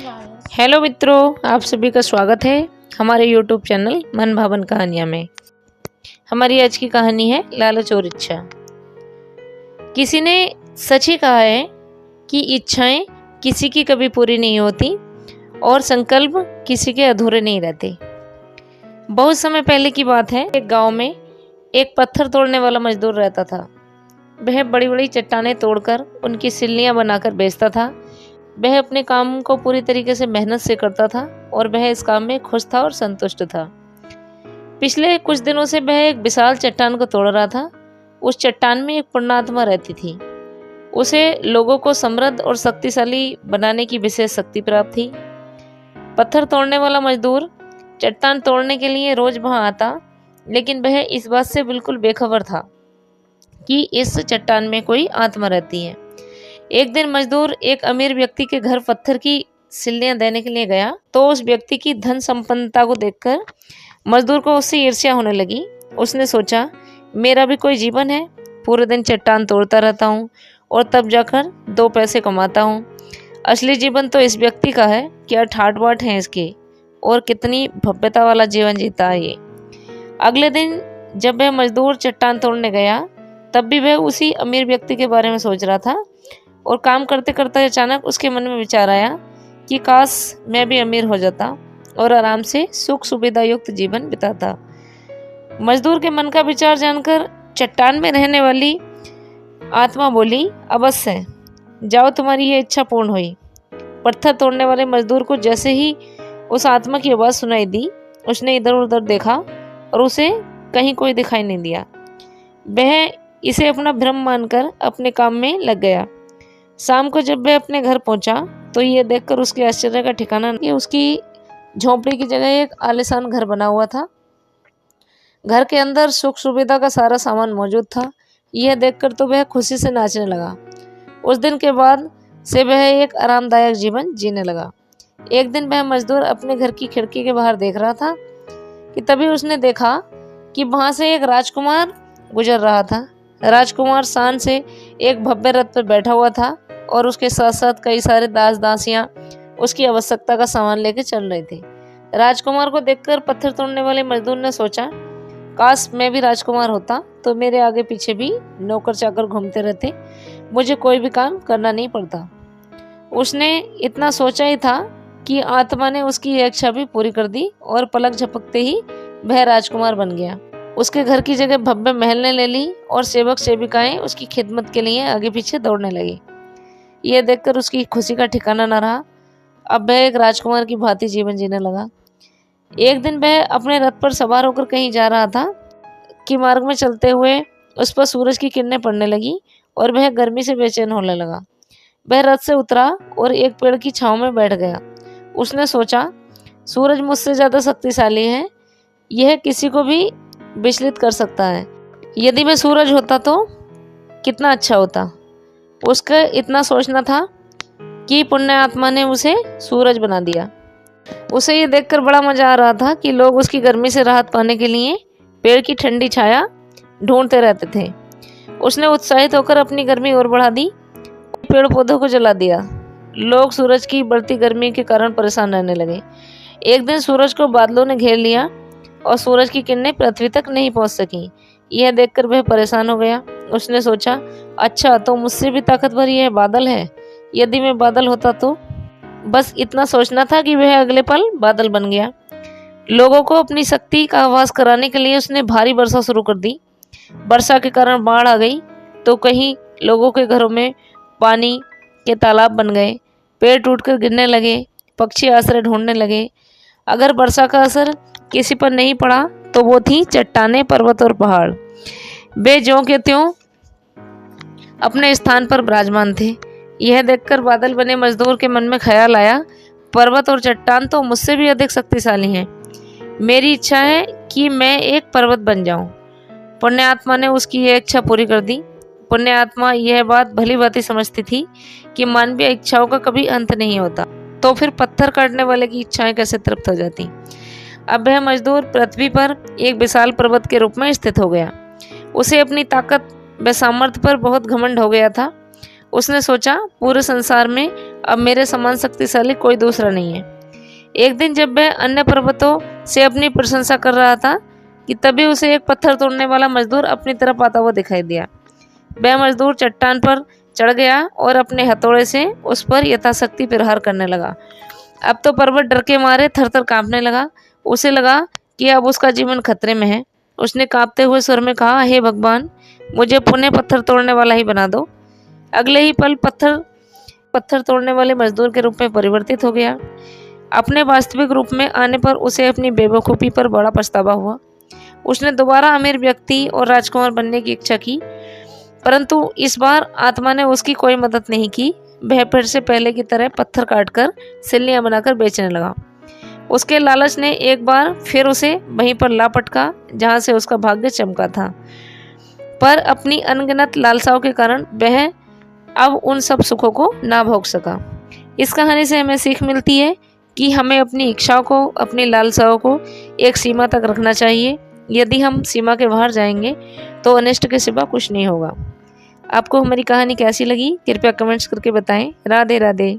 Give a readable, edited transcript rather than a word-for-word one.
Hello मित्रों, आप सभी का स्वागत है हमारे यूट्यूब चैनल मन भावन कहानियाँ में। हमारी आज की कहानी है लालच और इच्छा। किसी ने सच ही कहा है कि इच्छाएं किसी की कभी पूरी नहीं होती और संकल्प किसी के अधूरे नहीं रहते। बहुत समय पहले की बात है, एक गांव में एक पत्थर तोड़ने वाला मजदूर रहता था। वह बड़ी बड़ी चट्टानें तोड़कर उनकी सिल्लियाँ बनाकर बेचता था। वह अपने काम को पूरी तरीके से मेहनत से करता था और वह इस काम में खुश था और संतुष्ट था। पिछले कुछ दिनों से वह एक विशाल चट्टान को तोड़ रहा था। उस चट्टान में एक पुण्यात्मा रहती थी। उसे लोगों को समृद्ध और शक्तिशाली बनाने की विशेष शक्ति प्राप्त थी। पत्थर तोड़ने वाला मजदूर चट्टान तोड़ने के लिए रोज वहां आता, लेकिन वह इस बात से बिल्कुल बेखबर था कि इस चट्टान में कोई आत्मा रहती है। एक दिन मजदूर एक अमीर व्यक्ति के घर पत्थर की सिल्लियां देने के लिए गया तो उस व्यक्ति की धन संपन्नता को देखकर मजदूर को उससे ईर्ष्या होने लगी। उसने सोचा, मेरा भी कोई जीवन है, पूरे दिन चट्टान तोड़ता रहता हूँ और तब जाकर 2 पैसे कमाता हूँ। असली जीवन तो इस व्यक्ति का है, क्या ठाट बाट है इसके, और कितनी भव्यता वाला जीवन जीता है ये। अगले दिन जब वह मजदूर चट्टान तोड़ने गया तब भी वह उसी अमीर व्यक्ति के बारे में सोच रहा था और काम करते करते अचानक उसके मन में विचार आया कि काश मैं भी अमीर हो जाता और आराम से सुख सुविधा युक्त जीवन बिताता। मजदूर के मन का विचार जानकर चट्टान में रहने वाली आत्मा बोली, अवश्य जाओ, तुम्हारी ये इच्छा पूर्ण हुई। पत्थर तोड़ने वाले मजदूर को जैसे ही उस आत्मा की आवाज़ सुनाई दी, उसने इधर उधर देखा और उसे कहीं कोई दिखाई नहीं दिया। वह इसे अपना भ्रम मानकर अपने काम में लग गया। शाम को जब वह अपने घर पहुंचा तो ये देखकर उसके आश्चर्य का ठिकाना नहीं। उसकी झोंपड़ी की जगह एक आलीशान घर बना हुआ था। घर के अंदर सुख सुविधा का सारा सामान मौजूद था। यह देखकर तो वह खुशी से नाचने लगा। उस दिन के बाद से वह एक आरामदायक जीवन जीने लगा। एक दिन वह मजदूर अपने घर की खिड़की के बाहर देख रहा था कि तभी उसने देखा कि वहां से एक राजकुमार गुजर रहा था। राजकुमार शान से एक भव्य रथ पर बैठा हुआ था और उसके साथ साथ कई सारे दास दासियां उसकी आवश्यकता का सामान लेकर चल रहे थे। राजकुमार को देखकर पत्थर तोड़ने वाले मजदूर ने सोचा, काश मैं भी राजकुमार होता तो मेरे आगे पीछे भी नौकर चाकर घूमते रहते, मुझे कोई भी काम करना नहीं पड़ता। उसने इतना सोचा ही था कि आत्मा ने उसकी इच्छा भी पूरी कर दी और पलक झपकते ही वह राजकुमार बन गया। उसके घर की जगह भव्य महल ने ले ली और सेवक सेविकाएं उसकी खिदमत के लिए आगे पीछे दौड़ने लगी। यह देखकर उसकी खुशी का ठिकाना न रहा। अब वह एक राजकुमार की भांति जीवन जीने लगा। एक दिन वह अपने रथ पर सवार होकर कहीं जा रहा था कि मार्ग में चलते हुए उस पर सूरज की किरणें पड़ने लगी और वह गर्मी से बेचैन होने लगा। वह रथ से उतरा और एक पेड़ की छांव में बैठ गया। उसने सोचा, सूरज मुझसे ज़्यादा शक्तिशाली है, यह किसी को भी विचलित कर सकता है। यदि मैं सूरज होता तो कितना अच्छा होता। उसका इतना सोचना था कि पुण्य आत्मा ने उसे सूरज बना दिया। उसे ये देखकर बड़ा मजा आ रहा था कि लोग उसकी गर्मी से राहत पाने के लिए पेड़ की ठंडी छाया ढूंढते रहते थे। उसने उत्साहित होकर अपनी गर्मी और बढ़ा दी, पेड़ पौधों को जला दिया। लोग सूरज की बढ़ती गर्मी के कारण परेशान रहने लगे। एक दिन सूरज को बादलों ने घेर लिया और सूरज की किरणें पृथ्वी तक नहीं पहुंच सकी। यह देखकर वह परेशान हो गया। उसने सोचा, अच्छा तो मुझसे भी ताकतवर यह बादल है, यदि मैं बादल होता तो। बस इतना सोचना था कि वह अगले पल बादल बन गया। लोगों को अपनी शक्ति का आभास कराने के लिए उसने भारी वर्षा शुरू कर दी। वर्षा के कारण बाढ़ आ गई तो कहीं लोगों के घरों में पानी के तालाब बन गए, पेड़ टूटकर गिरने लगे, पक्षी आश्रय ढूंढने लगे। अगर वर्षा का असर किसी पर नहीं पड़ा तो वो थी चट्टानें, पर्वत और पहाड़। वे ज्यों के त्यों अपने स्थान पर विराजमान थे। यह देखकर बादल बने मजदूर के मन में ख्याल आया, पर्वत और चट्टान तो मुझसे भी अधिक शक्तिशाली हैं। मेरी इच्छा है कि मैं एक पर्वत बन जाऊं। पुण्यात्मा ने उसकी यह इच्छा पूरी कर दी। पुण्यात्मा यह बात भली भांति समझती थी कि मानवीय इच्छाओं का कभी अंत नहीं होता, तो फिर पत्थर काटने वाले की इच्छाएं कैसे तृप्त हो जाती। अब वह मजदूर पृथ्वी पर एक विशाल पर्वत के रूप में स्थित हो गया। उसे अपनी ताकत व सामर्थ्य पर बहुत घमंड हो गया था। उसने सोचा, पूरे संसार में अब मेरे समान शक्तिशाली कोई दूसरा नहीं है। एक दिन जब वह अन्य पर्वतों से अपनी प्रशंसा कर रहा था कि तभी उसे एक पत्थर तोड़ने वाला मजदूर अपनी तरफ आता हुआ दिखाई दिया। वह मजदूर चट्टान पर चढ़ गया और अपने हथौड़े से उस पर यथाशक्ति प्रहार करने लगा। अब तो पर्वत डर के मारे थर-थर कांपने लगा। उसे लगा कि अब उसका जीवन खतरे में है। उसने कांपते हुए स्वर में कहा, हे भगवान, मुझे पुनः पत्थर तोड़ने वाला ही बना दो। अगले ही पल पत्थर तोड़ने वाले मजदूर के रूप में परिवर्तित हो गया। अपने वास्तविक रूप में आने पर उसे अपनी बेवकूफ़ी पर बड़ा पछतावा हुआ। उसने दोबारा अमीर व्यक्ति और राजकुमार बनने की इच्छा की, परंतु इस बार आत्मा ने उसकी कोई मदद नहीं की। वह फिर से पहले की तरह पत्थर काटकर सिल्लियाँ बनाकर बेचने लगा। उसके लालच ने एक बार फिर उसे वहीं पर ला पटका जहाँ से उसका भाग्य चमका था, पर अपनी अनगिनत लालसाओं के कारण वह अब उन सब सुखों को ना भोग सका। इस कहानी से हमें सीख मिलती है कि हमें अपनी इच्छाओं को, अपनी लालसाओं को एक सीमा तक रखना चाहिए। यदि हम सीमा के बाहर जाएंगे तो अनिष्ट के सिवा कुछ नहीं होगा। आपको हमारी कहानी कैसी लगी कृपया कमेंट्स करके बताएं। राधे राधे।